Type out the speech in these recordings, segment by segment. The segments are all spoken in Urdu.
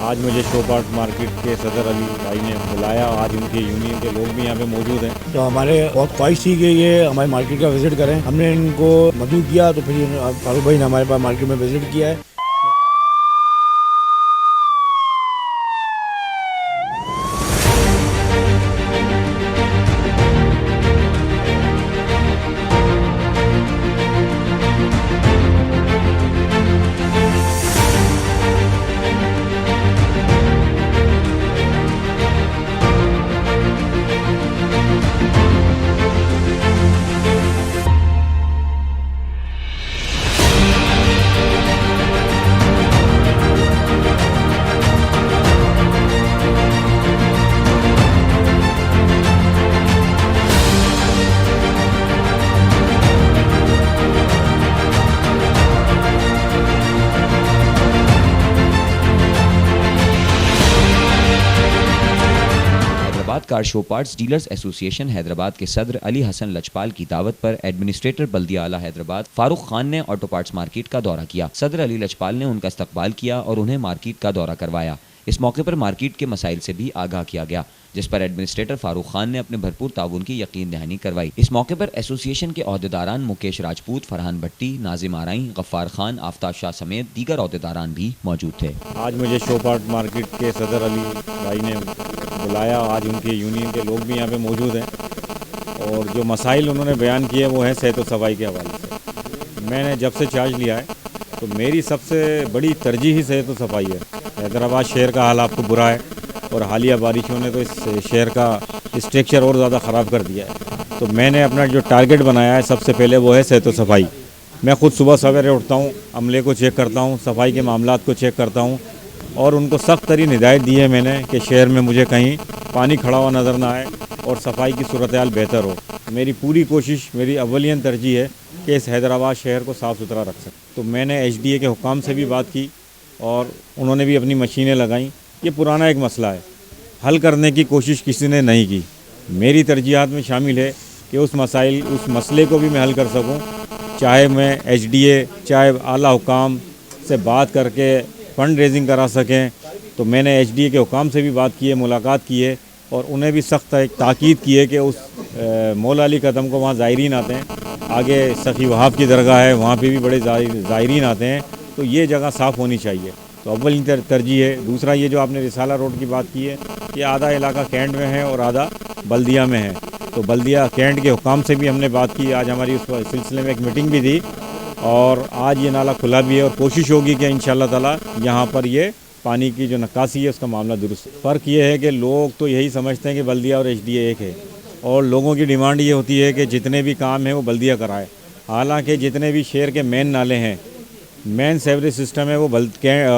آج مجھے شوپارٹ مارکیٹ کے صدر علی بھائی نے بلایا. آج ان کے یونین کے لوگ بھی یہاں پہ موجود ہیں. تو ہمارے بہت خواہش تھی کہ یہ ہمارے مارکیٹ کا وزٹ کریں. ہم نے ان کو مدعو کیا تو پھر فاروق بھائی نے ہمارے پاس مارکیٹ میں وزٹ کیا ہے. کار شو پارٹس ڈیلرز ایسوسی ایشن حیدرآباد کے صدر علی حسن لجپال کی دعوت پر ایڈمنسٹریٹر بلدیہ اعلیٰ حیدرآباد فاروق خان نے آٹو پارٹس مارکیٹ کا دورہ کیا. صدر علی لجپال نے ان کا استقبال کیا اور انہیں مارکیٹ کا دورہ کروایا. اس موقع پر مارکیٹ کے مسائل سے بھی آگاہ کیا گیا, جس پر ایڈمنسٹریٹر فاروق خان نے اپنے بھرپور تعاون کی یقین دہانی کروائی. اس موقع پر ایسوسی ایشن کے عہدیداران مکیش راجپوت, فرحان بھٹی, ناظم آرائیں, غفار خان, آفتاب شاہ سمیت دیگر عہدیداران بھی موجود تھے. آج مجھے شوپارٹ مارکیٹ کے صدر علی بھائی نے بلایا. آج ان کے یونین کے لوگ بھی یہاں پہ موجود ہیں اور جو مسائل انہوں نے بیان کیے وہ ہیں صحت و صفائی کے حوالے سے. میں نے جب سے چارج لیا ہے تو میری سب سے بڑی ترجیح ہی صحت و صفائی ہے. حیدرآباد شہر کا حال آپ کو برا ہے اور حالیہ بارشوں نے تو اس شہر کا اسٹرکچر اور زیادہ خراب کر دیا ہے. تو میں نے اپنا جو ٹارگٹ بنایا ہے سب سے پہلے وہ ہے صحت و صفائی. میں خود صبح سویرے اٹھتا ہوں, عملے کو چیک کرتا ہوں, صفائی کے معاملات کو چیک کرتا ہوں اور ان کو سخت ترین ہدایت دی ہے میں نے کہ شہر میں مجھے کہیں پانی کھڑا ہوا نظر نہ آئے اور صفائی کی صورتحال بہتر ہو. میری پوری کوشش, میری اولین ترجیح ہے کہ اس حیدرآباد شہر کو صاف ستھرا رکھ سکیں. تو میں نے ایچ ڈی اے کے حکام سے بھی بات کی اور انہوں نے بھی اپنی مشینیں لگائیں. یہ پرانا ایک مسئلہ ہے, حل کرنے کی کوشش کسی نے نہیں کی. میری ترجیحات میں شامل ہے کہ اس مسئلے کو بھی میں حل کر سکوں, چاہے میں ایچ ڈی اے چاہے اعلیٰ حکام سے بات کر کے فنڈ ریزنگ کرا سکیں. تو میں نے ایچ ڈی اے کے حکام سے بھی بات کی ہے, ملاقات کی ہے اور انہیں بھی سخت ایک تاکید کی ہے کہ اس مولا علی قدم کو وہاں زائرین آتے ہیں, آگے سخی وہاب کی درگاہ ہے وہاں پہ بھی بڑے زائرین آتے ہیں, تو یہ جگہ صاف ہونی چاہیے. تو اول ترجیح ہے. دوسرا یہ جو آپ نے رسالہ روڈ کی بات کی ہے, یہ آدھا علاقہ کینٹ میں ہے اور آدھا بلدیہ میں ہے. تو بلدیہ کینٹ کے حکام سے بھی ہم نے بات کی. آج ہماری اس سلسلے میں ایک میٹنگ بھی تھی اور آج یہ نالہ کھلا بھی ہے اور کوشش ہوگی کہ انشاءاللہ تعالی یہاں پر یہ پانی کی جو نکاسی ہے اس کا معاملہ درست. فرق یہ ہے کہ لوگ تو یہی سمجھتے ہیں کہ بلدیہ اور ایچ ڈی اے ایک ہے اور لوگوں کی ڈیمانڈ یہ ہوتی ہے کہ جتنے بھی کام ہیں وہ بلدیہ کرائے. حالانکہ جتنے بھی شہر کے مین نالے ہیں, مین سیوریج سسٹم ہے وہ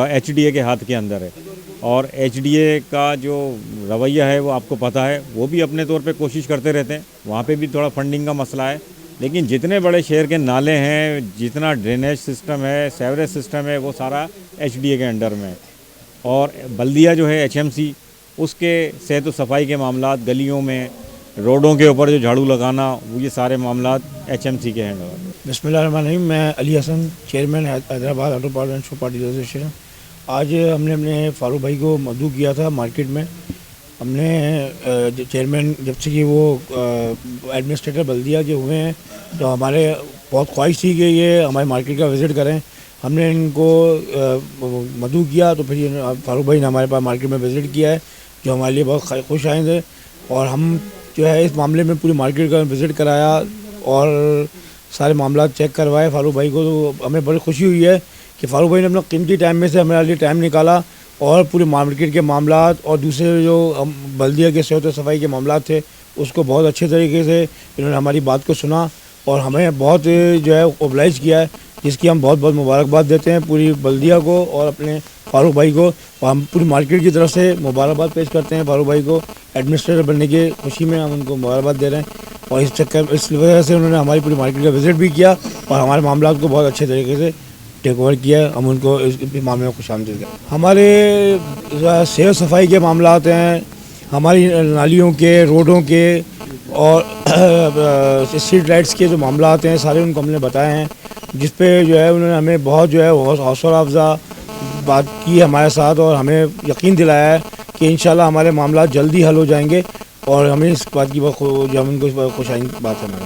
ایچ ڈی اے کے ہاتھ کے اندر ہے. اور ایچ ڈی اے کا جو رویہ ہے وہ آپ کو پتہ ہے, وہ بھی اپنے طور پہ کوشش کرتے رہتے ہیں. وہاں پہ بھی تھوڑا فنڈنگ کا مسئلہ ہے, لیکن جتنے بڑے شہر کے نالے ہیں, جتنا ڈرینیج سسٹم ہے, سیوریج سسٹم ہے, وہ سارا ایچ ڈی اے کے انڈر میں. اور بلدیہ جو ہے ایچ ایم سی, اس کے صحت و صفائی کے معاملات, گلیوں میں روڈوں کے اوپر جو جھاڑو لگانا, وہ یہ سارے معاملات ایچ ایم سی کے ہینڈ اوور. بسم اللہ الرحمن الرحیم. میں Ali Hasan, chairman Hyderabad auto part and show party association. آج ہم نے اپنے فاروق بھائی کو مدعو کیا تھا مارکیٹ میں. ہم نے چیئرمین جب سے کہ وہ ایڈمنسٹریٹر بلدیہ کے ہوئے ہیں تو ہمارے بہت خواہش تھی کہ یہ ہمارے مارکیٹ کا وزٹ کریں. ہم نے ان کو مدعو کیا تو پھر فاروق بھائی نے ہمارے پاس مارکیٹ میں وزٹ کیا ہے, جو ہمارے لیے بہت خوش آئے تھے. اور ہم جو ہے اس معاملے میں پوری مارکیٹ کا وزٹ کرایا اور سارے معاملات چیک کروائے فاروق بھائی کو. تو ہمیں بڑی خوشی ہوئی ہے کہ فاروق بھائی نے اپنا قیمتی ٹائم میں سے ہمارے لیے ٹائم نکالا اور پوری مارکیٹ کے معاملات اور دوسرے جو بلدیہ کے صحت و صفائی کے معاملات تھے اس کو بہت اچھے طریقے سے انہوں نے ہماری بات کو سنا اور ہمیں بہت جو ہے اوبلائز کیا ہے, جس کی ہم بہت بہت مبارکباد دیتے ہیں پوری بلدیہ کو اور اپنے فاروق بھائی کو. اور ہم پوری مارکیٹ کی طرف سے مبارکباد پیش کرتے ہیں فاروق بھائی کو. ایڈمنسٹریٹر بننے کی خوشی میں ہم ان کو مبارکباد دے رہے ہیں اور اس وجہ سے انہوں نے ہماری پوری مارکیٹ کا وزٹ بھی کیا اور ہمارے معاملات کو بہت اچھے طریقے سے ٹیک اوور کیا ہے. ہم ان کو اس معاملے میں خوش آمدید کریں. ہمارے صحت صفائی کے معاملات ہیں, ہماری نالیوں کے, روڈوں کے اور اسٹریٹ لائٹس کے جو معاملات ہیں سارے ان کو ہم نے بتائے ہیں, جس پہ جو ہے انہوں نے ہمیں بہت جو ہے حوصلہ افزا بات کی ہے ہمارے ساتھ اور ہمیں یقین دلایا ہے کہ انشاءاللہ ہمارے معاملات جلدی حل ہو جائیں گے اور ہمیں اس بات کی جو ہم ان کو خوش آئند بات ہے ہماری.